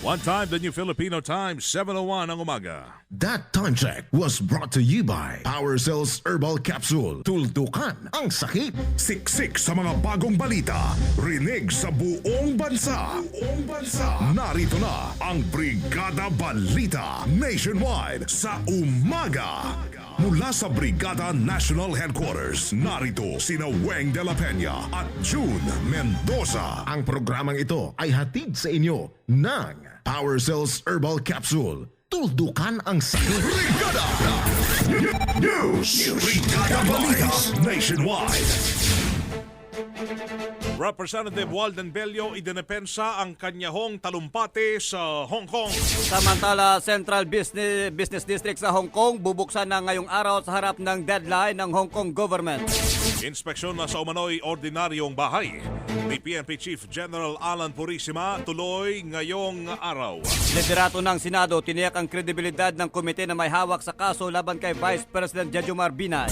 One time, the New Filipino Time, 7:01 ang umaga. That time check was brought to you by Power Cells Herbal Capsule. Tuldukan ang sakit. Siksik sa mga bagong balita. Rinig sa buong bansa. Narito na ang Brigada Balita Nationwide sa umaga. Mula sa Brigada National Headquarters, narito sina Weng de la Peña at June Mendoza. Ang programang ito ay hatid sa inyo ng Power Cells Herbal Capsule. Tuldukan ang sakit. Brigada News. Brigada Balita Nationwide. Representative Walden Bello idinepensa ang kanyahong talumpati sa Hong Kong. Samantala, Central Business District sa Hong Kong bubuksan na ngayong araw sa harap ng deadline ng Hong Kong government. Inspeksyon na sa umano'y ordinaryong bahay ni PNP Chief General Alan Purisima tuloy ngayong araw. Liderato ng Senado tiniyak ang kredibilidad ng komite na may hawak sa kaso laban kay Vice President Jejomar Binay.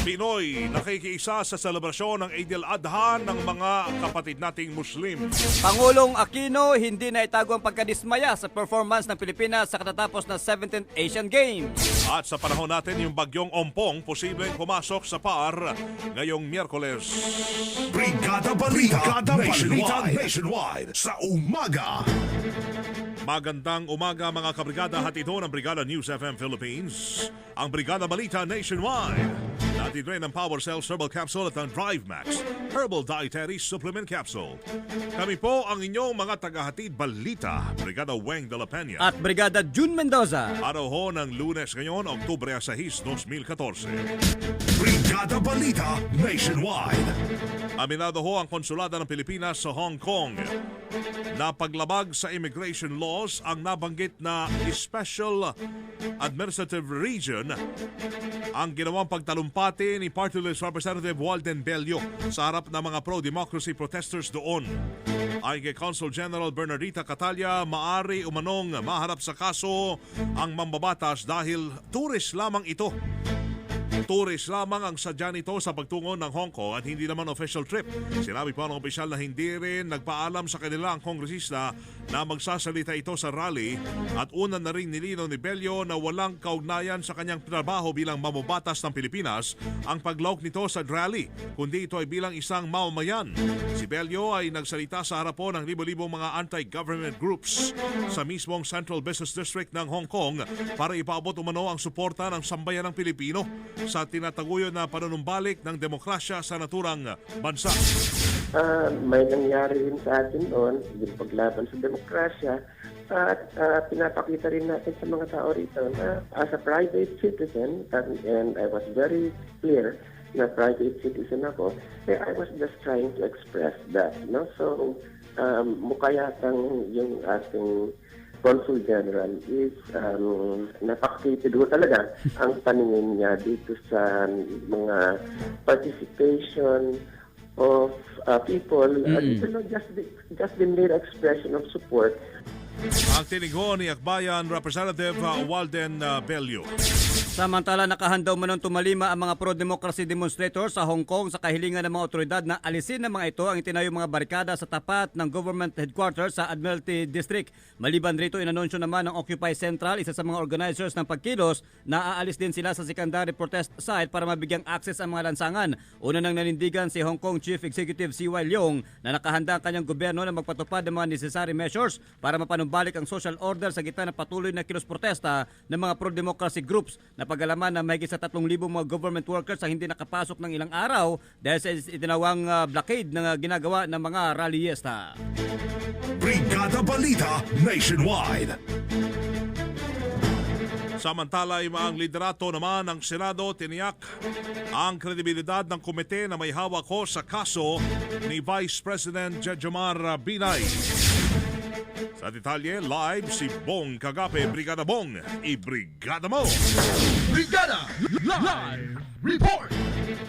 Pinoy nakikiisa sa selebrasyon ng Eid al-Adha ng mga kapatid nating Muslim. Pangulong Aquino hindi na itago ang pagkadismaya sa performance ng Pilipinas sa katatapos na 17th Asian Games. At sa panahon natin, yung bagyong Ompong posibleng pumasok sa PAR ngayong Miyerkules. Brigada Balita Nationwide sa umaga. Magandang umaga mga kabrigada, hatid ng Brigada News FM Philippines, ang Brigada Balita Nationwide. Natid rin ang Power Cells Herbal Capsule at ang Drive Max Herbal Dietary Supplement Capsule. Kami po ang inyong mga tagahatid balita, Brigada Weng de la Peña At Brigada June Mendoza. araw ho ng Lunes ngayon, Oktubre 6, 2014. Brigada Balita Nationwide. Aminado ho ang Konsulada ng Pilipinas sa Hong Kong na paglabag sa immigration laws ang nabanggit na Special Administrative Region ang ginawang pagtalumpati ni Party List Representative Walden Bello sa harap ng mga pro-democracy protesters doon. Ayon kay Consul General Bernardita Catalia, maari umanong maharap sa kaso ang mambabatas dahil tourist lamang ito. Tourist lamang ang sadya nito sa pagtungo ng Hong Kong at hindi naman official trip. Sinabi pa ng opisyal na hindi rin nagpaalam sa kanila ang kongresista na magsasalita ito sa rally at una na rin nilinaw ni Bello na walang kaugnayan sa kanyang trabaho bilang mambabatas ng Pilipinas ang paglawak nito sa rally, kundi ito ay bilang isang mamamayan. Si Bello ay nagsalita sa harap po ng libo-libong mga anti-government groups sa mismong Central Business District ng Hong Kong para ipaabot umano ang suporta ng sambayan ng Pilipino sa tinataguyod na panunumbalik ng demokrasya sa naturang bansa. May nangyari rin sa atin doon, yung paglaban sa demokrasya, at pinapakita rin natin sa mga tao rito na as a private citizen, and I was very clear na private citizen ako, I was just trying to express that. No? So, mukha yatang yung ating Consul General is napaka-cated ho talaga ang paningin niya dito sa mga participation of people, just the mere expression of support. Ang tinigon ni Akbayan Representative Walden Bello. Samantala, nakahanda umanong tumalima ang mga pro-democracy demonstrators sa Hong Kong sa kahilingan ng mga otoridad na alisin ng mga ito ang itinayong mga barikada sa tapat ng government headquarters sa Admiralty District. Maliban rito, inanunsyo naman ng Occupy Central, isa sa mga organizers ng pagkilos, na aalis din sila sa secondary protest site para mabigyang access ang mga lansangan. Una nang nanindigan si Hong Kong Chief Executive C.Y. Leong na nakahanda ang kanyang gobyerno na magpatupad ng mga necessary measures para mapanumbalik ang social order sa gitna ng patuloy na kilos protesta ng mga pro-democracy groups na pag-alaman na mahigit sa 3,000 mga government workers ang hindi nakapasok ng ilang araw dahil sa itinawang blockade na ginagawa ng mga rallyista. Brigada Balita Nationwide. Samantala, ang liderato naman ng Senado tiniyak ang kredibilidad ng komite na may hawak ko sa kaso ni Vice President Jejomar Binay. Sa detalye, live si Bong Kagape. Brigada Bong, i-brigada mo! Brigada Live Report.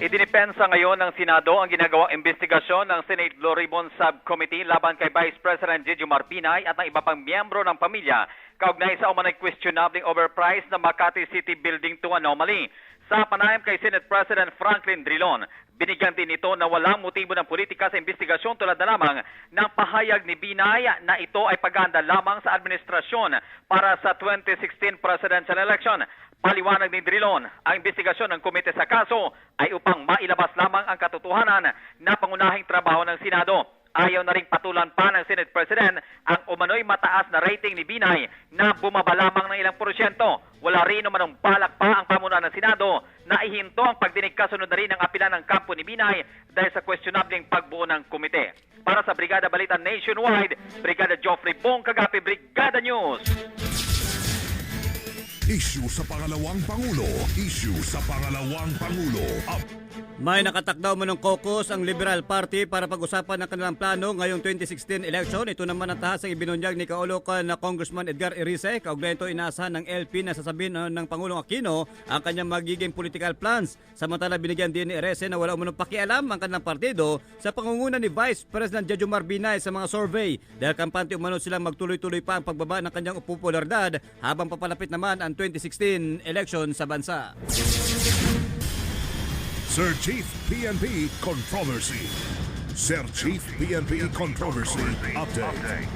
Idinipensa ngayon ng Senado ang ginagawang investigasyon ng Senate Blue Ribbon Subcommittee laban kay Vice President Jejomar Binay at ng iba pang miyembro ng pamilya kaugnay sa umanay questionabling overpriced na Makati City Building 2 anomaly. Sa panayam kay Senate President Franklin Drilon, binigyan din ito na walang motibo ng politika sa investigasyon tulad na lamang ng pahayag ni Binay na ito ay pag-aanda lamang sa administrasyon para sa 2016 presidential election. Paliwanag ni Drilon, ang investigasyon ng komite sa kaso ay upang mailabas lamang ang katotohanan na pangunahing trabaho ng Senado. Ayaw na ring patulan pa ng Senate President ang umano'y mataas na rating ni Binay na bumaba lamang ng ilang porsyento. Wala rin umanong balak pa ang pamunuan ng Senado na ihinto ang pagdinig kasunod na rin ng apela ng kampo ni Binay dahil sa questionabling pagbuo ng komite. Para sa Brigada Balita Nationwide, Brigada Joffrey Bong Kagapi, Brigada News. Issue sa pangalawang Pangulo. Issue sa pangalawang Pangulo. May nakatakdaw manong caucus ang Liberal Party para pag-usapan ang kanilang plano ngayong 2016 election. Ito naman ang tahasang ibinunyag ni Caloocan na Congressman Edgar Erice. Kaugnay ito inaasahan ng LP na sasabihin ng Pangulong Aquino ang kanyang magiging political plans. Samantala binigyan din ni Erice na wala umanong pakialam ang kanilang partido sa pangunguna ni Vice President Jejomar Binay sa mga survey. Dahil kampante umano silang magtuloy-tuloy pa ang pagbaba ng kanyang popularidad habang papalapit naman ang 2016 election sa bansa. Sir Chief PNP Controversy. Sir Chief PNP Controversy Update.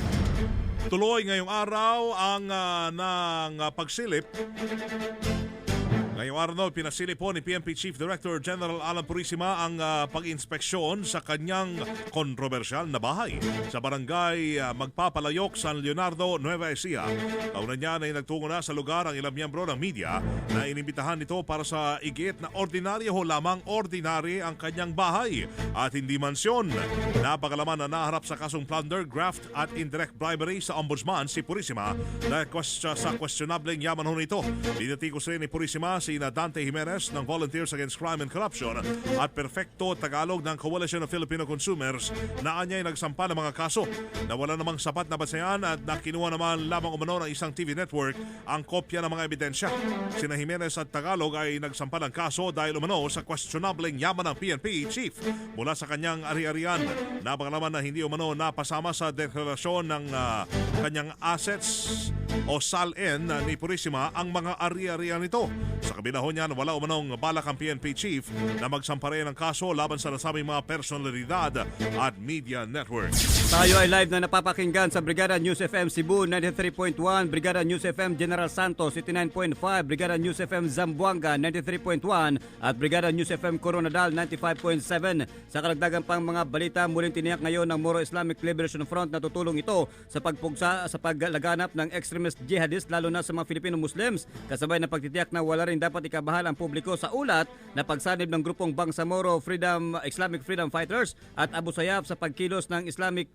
Tuloy ngayong araw ang pagsilip. Ngayong araw pinasilip po ni PNP Chief Director General Alan Purisima ang pag-inspeksyon sa kanyang kontrobersyal na bahay sa barangay Magpapalayok, San Leonardo, Nueva Ecija. Kaunan niya ay nagtungo na sa lugar ang ilang miyembro ng media na inimbitahan nito para sa igit na ordinaryo ho lamang ordinary ang kanyang bahay at hindi mansyon. Napakalaman na naharap sa kasong plunder, graft at indirect bribery sa ombudsman si Purisima dahil sa questionableng yaman ho nito. Dinatikos rin ni Purisima sina Dante Jimenez ng Volunteers Against Crime and Corruption at Perfecto Tagalog ng Coalition of Filipino Consumers na anya'y nagsampa ng mga kaso na wala namang sapat na basehan at nakinuha naman lamang umano ng isang TV network ang kopya ng mga ebidensya. Sina Jimenez at Tagalog ay nagsampa ng kaso dahil umano sa questionableng yaman ng PNP chief mula sa kanyang ari-arian. Napakalaman na hindi umano napasama sa deklarasyon ng kanyang assets o SALN ni Purisima ang mga ari-arian nito. Sa kabila ho niyan, wala umanong balak ang PNP chief na magsampare ng kaso laban sa nasabing mga personalidad at media network. Tayo ay live na napapakinggan sa Brigada News FM Cebu 93.1, Brigada News FM General Santos 89.5, Brigada News FM Zamboanga 93.1 at Brigada News FM Coronadal 95.7. Sa karagdagan pang mga balita, muling tiniyak ngayon ng Moro Islamic Liberation Front na tutulong ito sa pagpugsa sa paglaganap ng extremist jihadist lalo na sa mga Filipino Muslims, kasabay na pagtitiyak na wala rin dapat ikabahal ang publiko sa ulat na pagsanib ng grupong Bangsamoro Islamic Freedom Fighters at Abu Sayyaf sa pagkilos ng Islamic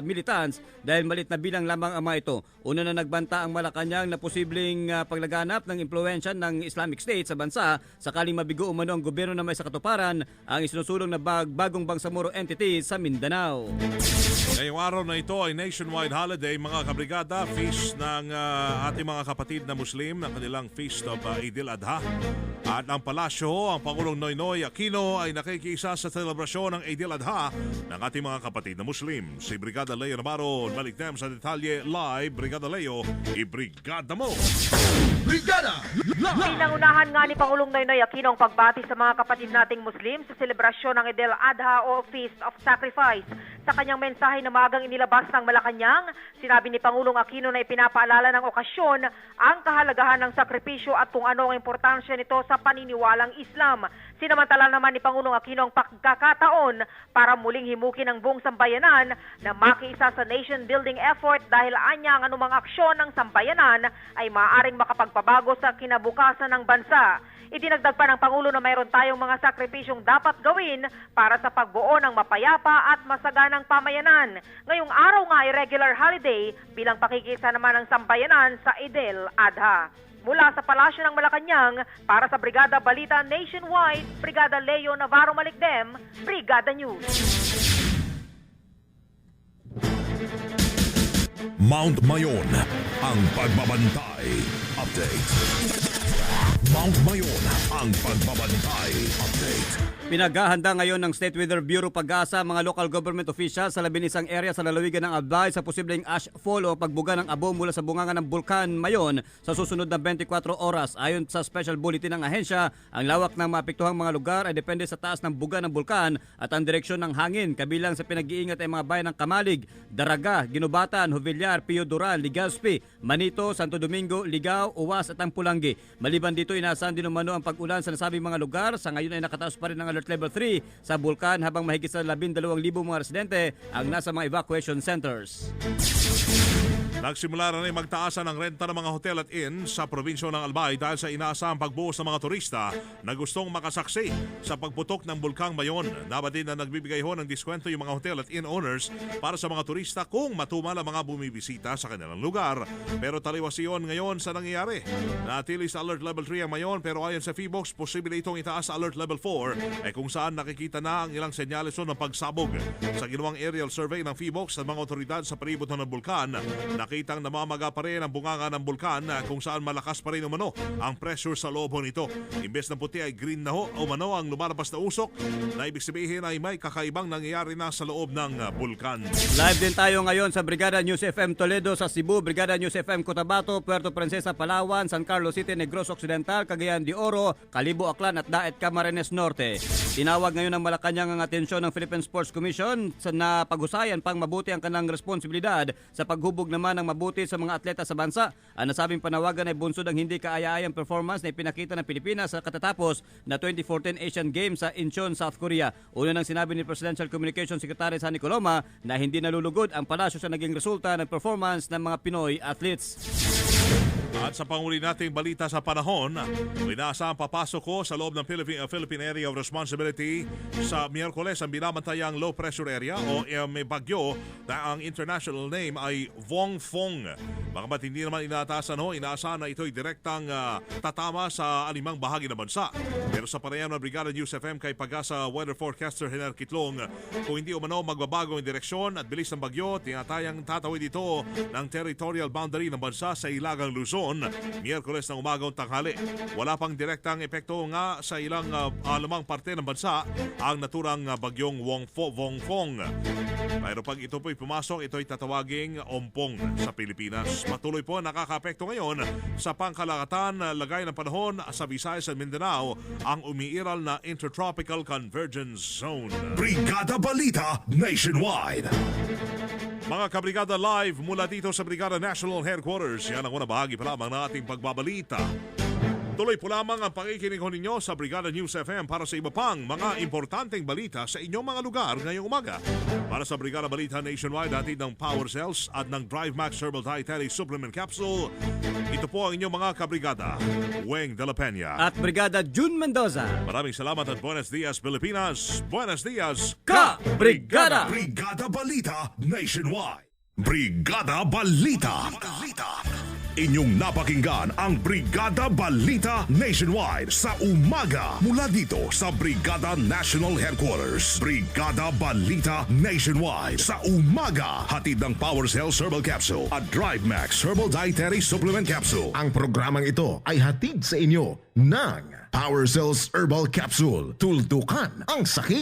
militants dahil malit na bilang lamang ang mga ito. Una na nagbanta ang Malacanang na posibleng paglaganap ng impluensya ng Islamic State sa bansa sakaling mabigo umano ang gobyerno na may sa katuparan ang isinusulong na bagong Bangsamoro entity sa Mindanao. Ngayong araw na ito ay nationwide holiday mga kabrigada, feast ng ating mga kapatid na Muslim ng kanilang Feast of Eid al-Adha. At ang palasyo, ang Pangulong Noynoy Aquino ay nakikisa sa selebrasyon ng Eid al-Adha ng ating mga kapatid na Muslim. Si Brigada Leo Navarro, baliktем sa detalye live. Brigada Leo, ibrigada mo! Brigada! Pinangunahan nga ni Pangulong Noynoy Aquino ang pagbati sa mga kapatid nating Muslim sa selebrasyon ng Eid al-Adha o Feast of Sacrifice. Sa kanyang mensahe na magang inilabas ng Malacanang, sinabi ni Pangulong Aquino na ipinapaalala ng okasyon ang kahalagahan ng sakripisyo at kung ano ang importansya nito sa paniniwalang Islam. Sinamantala naman ni Pangulong Aquino ang pagkakataon para muling himukin ang buong sambayanan na makiisa sa nation-building effort dahil anya ang anumang aksyon ng sambayanan ay maaaring makapagpabago sa kinabukasan ng bansa. Idinagdag pa ng Pangulo na mayroon tayong mga sakripisyong dapat gawin para sa pagbuo ng mapayapa at masaganang pamayanan. Ngayong araw nga ay regular holiday bilang pakikisa naman ng sambayanan sa Eid al-Adha. Mula sa Palasyo ng Malacanang, para sa Brigada Balita Nationwide, Brigada Leo Navarro Malikdem, Brigada News. Mount Mayon, ang pagbabantay. Update. Mount Mayon, ang pagbabantay update. Pinaghahanda ngayon ng State Weather Bureau Pag-asa mga local government officials sa 11 area sa lalawigan ng Albay sa posibleng ash fall o pagbuga ng abo mula sa bunganga ng Bulkan Mayon sa susunod na 24 oras. Ayon sa special bulletin ng ahensya, ang lawak ng maapektuhang mga lugar ay depende sa taas ng buga ng bulkan at ang direksyon ng hangin. Kabilang sa pinag-iingat ay mga bayan ng Kamalig, Daraga, Ginubatan, Jovellar, Pio Dural, Legazpi, Manito, Santo Domingo, Ligao, Uwas at ang Pulangi. Maliban dito, inaasahan din umano ang pag-ulan sa nasabing mga lugar. Sa ngayon ay nakataas pa rin ang alert level 3 sa bulkan habang mahigit sa 12,000 mga residente ang nasa mga evacuation centers. Nagsimula na rin magtaasan ang renta ng mga hotel at inn sa probinsya ng Albay dahil sa inaasahang pagbuhos ng mga turista na gustong makasaksi sa pagputok ng Bulkang Mayon. Nabatid na nagbibigay ho ng diskwento yung mga hotel at inn owners para sa mga turista kung matumal ang mga bumibisita sa kanilang lugar. Pero taliwas iyon ngayon sa nangyayari. Natili sa alert level 3 ang Mayon pero ayon sa PHIVOX, posible itong itaas sa alert level 4 kung saan nakikita na ang ilang senyales ng pagsabog. Sa ginawang aerial survey ng PHIVOX at mga otoridad sa palibot ng bulkan, nakitang namamaga pa rin ang bunganga ng bulkan kung saan malakas pa rin umano ang pressure sa loob nito. Imbes na puti ay green na ho umano ang lumalabas na usok na ibig sabihin ay may kakaibang nangyayari na sa loob ng bulkan. Live din tayo ngayon sa Brigada News FM Toledo sa Cebu, Brigada News FM Cotabato, Puerto Princesa, Palawan, San Carlos City, Negros Occidental, Cagayan de Oro, Calibo, Aklan at Daet, Camarines Norte. Tinawag ngayon ng Malacanang ang atensyon ng Philippine Sports Commission na paghusayan pang mabuti ang kanilang responsibilidad sa paghubog naman ng mabuti sa mga atleta sa bansa. Ang nasabing panawagan ay bunsod ang hindi kaaya-ayang performance na ipinakita ng Pilipinas sa katatapos na 2014 Asian Games sa Incheon, South Korea. Una nang sinabi ni Presidential Communications Secretary Sunny Coloma na hindi nalulugod ang palasyo sa naging resulta ng performance ng mga Pinoy athletes. At sa panguli nating balita sa panahon, inaasahang papasok ko sa loob ng Philippine Area of Responsibility sa Miyerkules ang binabantayang low pressure area o may bagyo na ang international name ay Vongfong. Bagamat hindi naman inaasahan na ito'y direktang tatama sa alimang bahagi ng bansa. Pero sa panayam ng Brigada News FM kay Pag-asa weather forecaster Hener Kitlong, kung hindi umano magbabago ang direksyon at bilis ng bagyo, tinatayang tatawid ito ng territorial boundary ng bansa sa Ilagang Luzon Miyerkules ng umagang tanghali. Wala pang direktang epekto nga sa ilang alamang parte ng bansa ang naturang bagyong Vongfong. Pero pag ito po'y pumasok, ito'y tatawaging ompong sa Pilipinas. Patuloy po nakaka-apekto ngayon sa pangkalahatan lagay ng panahon sa Visayas at Mindanao ang umiiral na Intertropical Convergence Zone. Brigada Balita Nationwide. Mga kabrigada, live mula dito sa Brigada National Headquarters. Yan ang unang bahagi pa lamang ng ating pagbabalita. Tuloy po lamang ang pakikinig ninyo sa Brigada News FM para sa iba pang mga importanteng balita sa inyong mga lugar ngayong umaga. Para sa Brigada Balita Nationwide, hatid ng Power Cells at ng Drive Max Herbal Dietary Supplement Capsule. Ito po ang inyong mga kabrigada, Weng de la Peña At Brigada June Mendoza. Maraming salamat at Buenos Dias, Pilipinas. Buenos Dias, Brigada! Brigada Balita Nationwide. Brigada Balita. Inyong napakinggan ang Brigada Balita Nationwide sa umaga mula dito sa Brigada National Headquarters. Brigada Balita Nationwide sa umaga. Hatid ng Power Cells Herbal Capsule at Drive Max Herbal Dietary Supplement Capsule. Ang programang ito ay hatid sa inyo ng Power Cells Herbal Capsule. Tuldukan ang sakit.